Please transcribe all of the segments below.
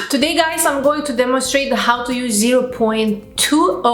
Today guys, I'm going to demonstrate how to use 0.20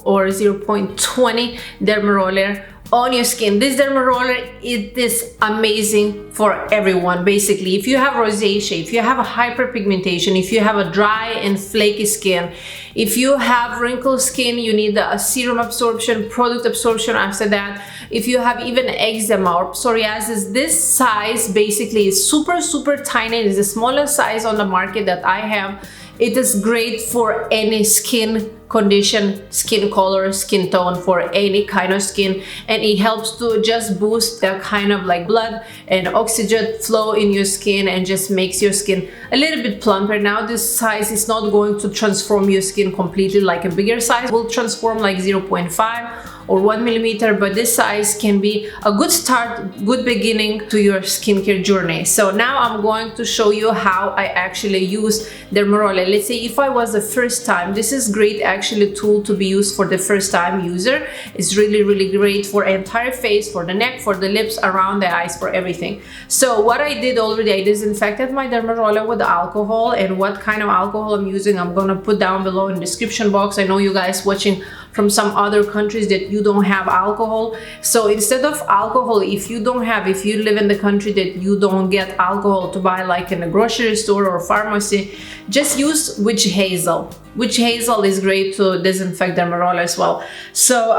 or 0.20 Dermaroller on your skin. This Dermaroller, it is amazing for everyone. Basically, if you have rosacea, if you have a hyperpigmentation, if you have a dry and flaky skin, if you have wrinkled skin, you need a serum absorption, product absorption after that. If you have even eczema or psoriasis, this size basically is super tiny. It is the smallest size on the market that I have. It is great for any skin condition, skin color, skin tone, for any kind of skin, and it helps to just boost the kind of like blood and oxygen flow in your skin and just makes your skin a little bit plumper. Now this size is not going to transform your skin completely like a bigger size. It will transform like 0.5 or 1 millimeter, but this size can be a good start, good beginning to your skincare journey. So now I'm going to show you how I actually use Dermaroller. Let's say if I was the first time, this is great actually tool to be used for the first time user. It's really great for entire face, for the neck, for the lips, around the eyes, for everything. So what I did already, I disinfected my Dermaroller with alcohol, and what kind of alcohol I'm using I'm gonna put down below in the description box. I know you guys watching from some other countries that you don't have alcohol. So instead of alcohol, if you live in the country that you don't get alcohol to buy like in a grocery store or pharmacy, just use witch hazel. Witch hazel is great to disinfect Dermaroller as well. So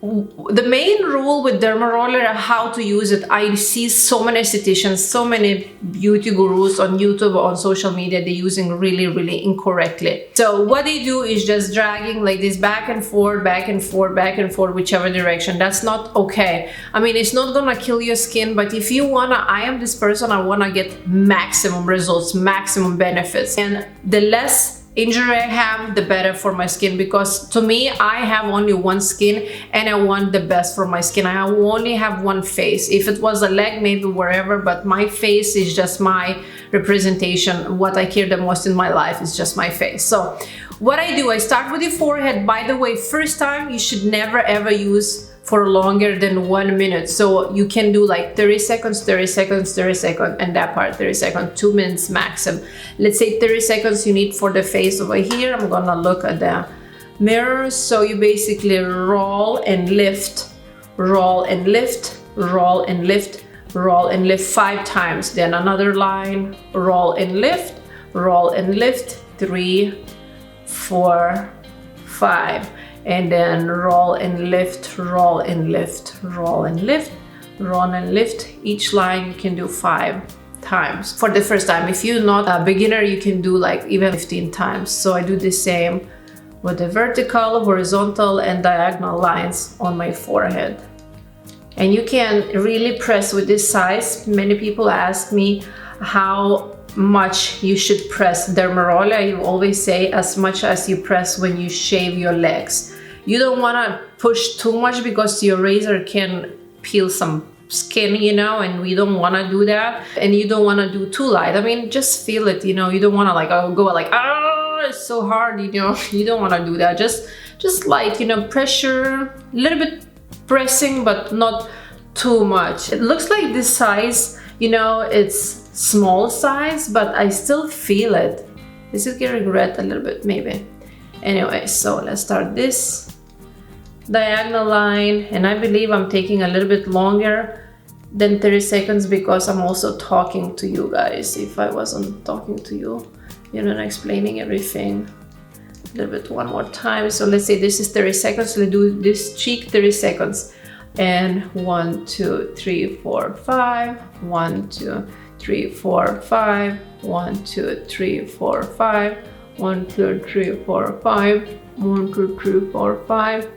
the main rule with Dermaroller, how to use it, I see so many estheticians, so many beauty gurus on YouTube, on social media, they're using really incorrectly. So what they do is just dragging like this back and forth, whichever direction. That's not okay. I mean, it's not gonna kill your skin, but if you wanna, I am this person, I wanna get maximum results, maximum benefits, and the less injury I have, the better for my skin, because to me, I have only one skin and I want the best for my skin. I only have one face. If it was a leg, maybe wherever, but my face is just my representation. What I care the most in my life is just my face. So what I do, I start with the forehead. By the way, first time you should never ever use for longer than 1 minute. So you can do like 30 seconds, and that part 30 seconds, 2 minutes maximum. Let's say 30 seconds you need for the face over here. I'm gonna look at the mirror. So you basically roll and lift, roll and lift, roll and lift, roll and lift 5 times. Then another line, roll and lift, 3, 4, 5. And then roll and lift, roll and lift, roll and lift, roll and lift. Each line you can do 5 times for the first time. If you're not a beginner, you can do like even 15 times. So I do the same with the vertical, horizontal, and diagonal lines on my forehead. And you can really press with this size. Many people ask me how much you should press Dermaroller. You always say as much as you press when you shave your legs. You don't want to push too much because your razor can peel some skin, you know, and we don't want to do that. And you don't want to do too light. I mean, just feel it, you know. You don't want to like go like, oh, it's so hard, you know. You don't want to do that. Just light, you know, pressure, a little bit pressing, but not too much. It looks like this size, you know, it's small size, but I still feel it. This is getting red a little bit, maybe. Anyway, so let's start this diagonal line, and I believe I'm taking a little bit longer than 30 seconds because I'm also talking to you guys. If I wasn't talking to you, you know, explaining everything a little bit one more time. So let's say this is 30 seconds. Let's do this cheek 30 seconds. And 1, 2, 3, 4, 5. 1, 2, 3, 4, 5. 1, 2, 3, 4, 5. 1, 2, 3, 4, 5. 1, 2, 3, 4, 5.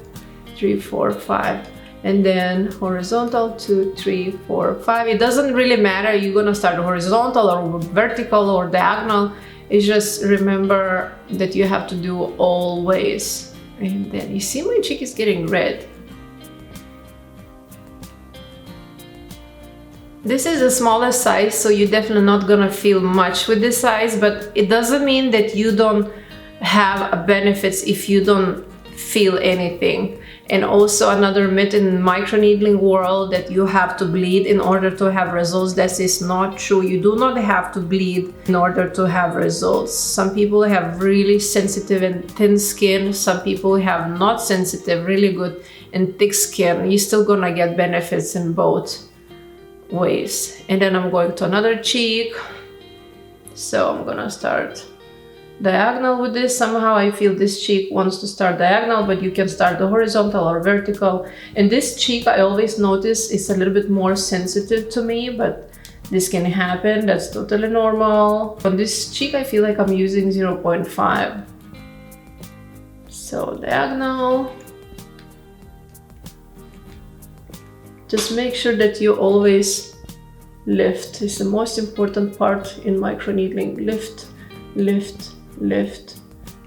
3, 4, 5. And then horizontal 2, 3, 4, 5. It doesn't really matter. You're gonna start horizontal or vertical or diagonal. It's just remember that you have to do always. And then you see my cheek is getting red. This is the smallest size, so you're definitely not gonna feel much with this size, but it doesn't mean that you don't have benefits if you don't feel anything. And also another myth in microneedling world that you have to bleed in order to have results. That is not true. You do not have to bleed in order to have results. Some people have really sensitive and thin skin. Some people have not sensitive, really good and thick skin. You're still gonna get benefits in both ways. And then I'm going to another cheek. So I'm gonna start diagonal with this. Somehow I feel this cheek wants to start diagonal, but you can start the horizontal or vertical. And this cheek, I always notice, is a little bit more sensitive to me, but this can happen. That's totally normal. On this cheek, I feel like I'm using 0.5. So diagonal. Just make sure that you always lift. It's the most important part in microneedling. Lift, lift, lift,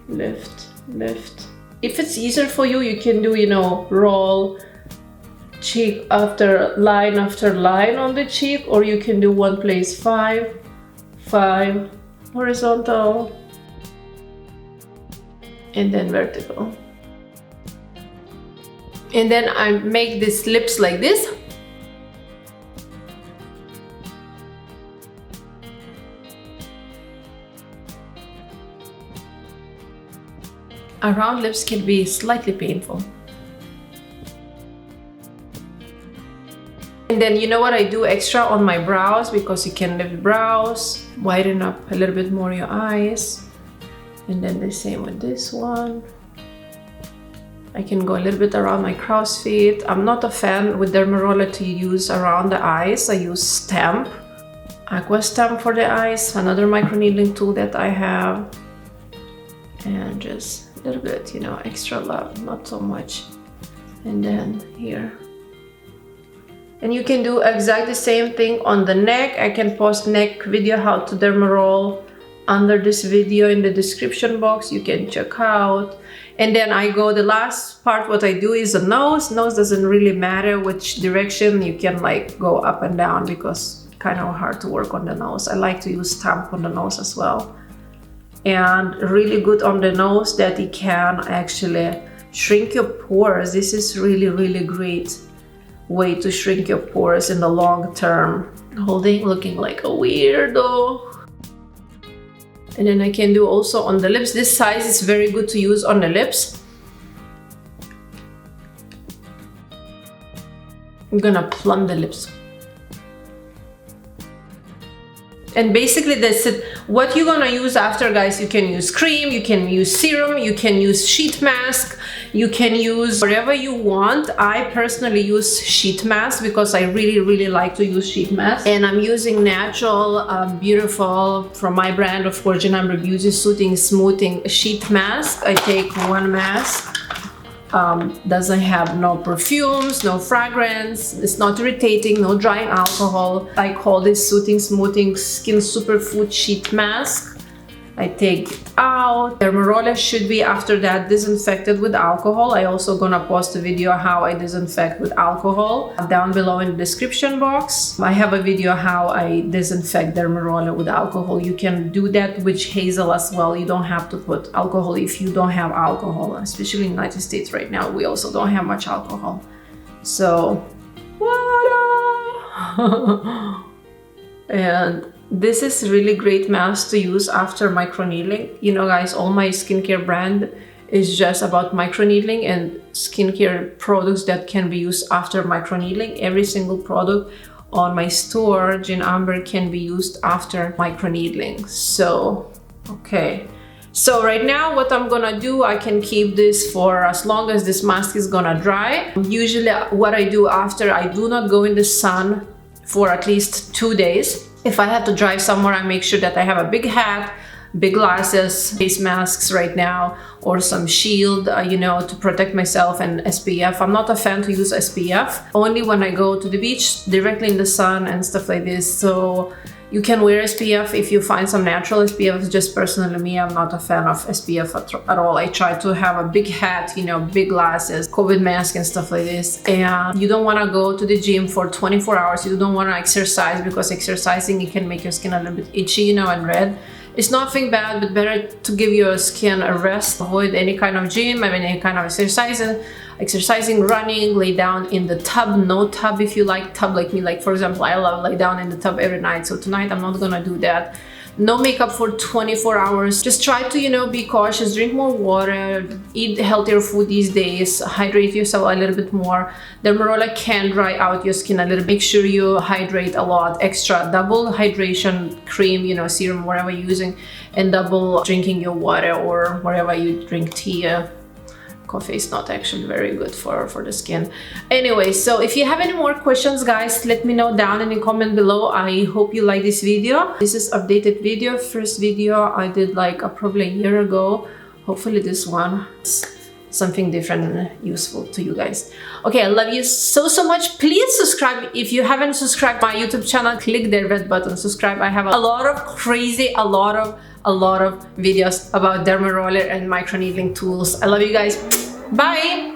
lift, lift. If it's easier for you, you can do, you know, roll cheek after line on the cheek, or you can do one place 5, 5, horizontal, and then vertical. And then I make these lips like this. Round lips can be slightly painful. And then you know what I do extra on my brows, because you can lift brows, widen up a little bit more your eyes. And then the same with this one. I can go a little bit around my crow's feet. I'm not a fan with DERMAROLLER to use around the eyes. I use stamp, aqua stamp for the eyes, another microneedling tool that I have. And just a little bit, you know, extra love, not so much. And then here. And you can do exactly the same thing on the neck. I can post neck video how to DERMAROLL under this video in the description box. You can check out. And then I go, the last part, what I do is the nose. Nose doesn't really matter which direction. You can like go up and down, because it's kind of hard to work on the nose. I like to use stamp on the nose as well. And really good on the nose that it can actually shrink your pores. This is really, really great way to shrink your pores in the long term. Holding, looking like a weirdo. And then I can do also on the lips. This size is very good to use on the lips. I'm gonna plumb the lips. And basically that's it. What you're gonna use after, guys, you can use cream, you can use serum, you can use sheet mask, you can use whatever you want. I personally use sheet mask because I really, really like to use sheet mask. And I'm using natural, beautiful, from my brand of course, Amber Beauty Soothing Smoothing Sheet Mask. I take one mask. Doesn't have no perfumes, no fragrance, it's not irritating, no drying alcohol. I call this Soothing Smoothing Skin Superfood Sheet Mask. I take it out. DERMAROLLER should be after that disinfected with alcohol. I also gonna post a video how I disinfect with alcohol down below in the description box. I have a video how I disinfect DERMAROLLER with alcohol. You can do that with hazel as well. You don't have to put alcohol if you don't have alcohol, especially in the United States right now. We also don't have much alcohol. So, and this is really great mask to use after microneedling. You know, guys, all my skincare brand is just about microneedling and skincare products that can be used after microneedling. Every single product on my store, Jean Amber, can be used after microneedling. So, okay. So right now what I'm gonna do, I can keep this for as long as this mask is gonna dry. Usually what I do after, I do not go in the sun for at least 2 days. If I have to drive somewhere, I make sure that I have a big hat, big glasses, face masks right now, or some shield, you know, to protect myself, and SPF. I'm not a fan to use SPF, only when I go to the beach directly in the sun and stuff like this. So you can wear SPF if you find some natural SPF. Just personally me, I'm not a fan of SPF at all. I try to have a big hat, you know, big glasses, COVID mask and stuff like this. And you don't want to go to the gym for 24 hours. You don't want to exercise, because exercising, it can make your skin a little bit itchy, you know, and red. It's nothing bad, but better to give your skin a rest. Avoid any kind of gym, I mean any kind of exercising, running, lay down in the tub. No tub if you like tub like me. Like for example, I love lay down in the tub every night. So tonight I'm not gonna do that. No makeup for 24 hours. Just try to, you know, be cautious, drink more water, eat healthier food these days, hydrate yourself a little bit more. Dermaroller can dry out your skin a little. Make sure you hydrate a lot, extra, double hydration cream, you know, serum, whatever you're using, and double drinking your water or wherever you drink tea. Coffee is not actually very good for the skin. Anyway, so if you have any more questions, guys, let me know down in the comment below. I hope you like this video. This is updated video. First video I did like probably a year ago. Hopefully this one is something different and useful to you guys. Okay, I love you so much. Please subscribe if you haven't subscribed my YouTube channel. Click the red button, subscribe. I have a lot of crazy, a lot of videos about dermaroller and microneedling tools. I love you guys. Bye.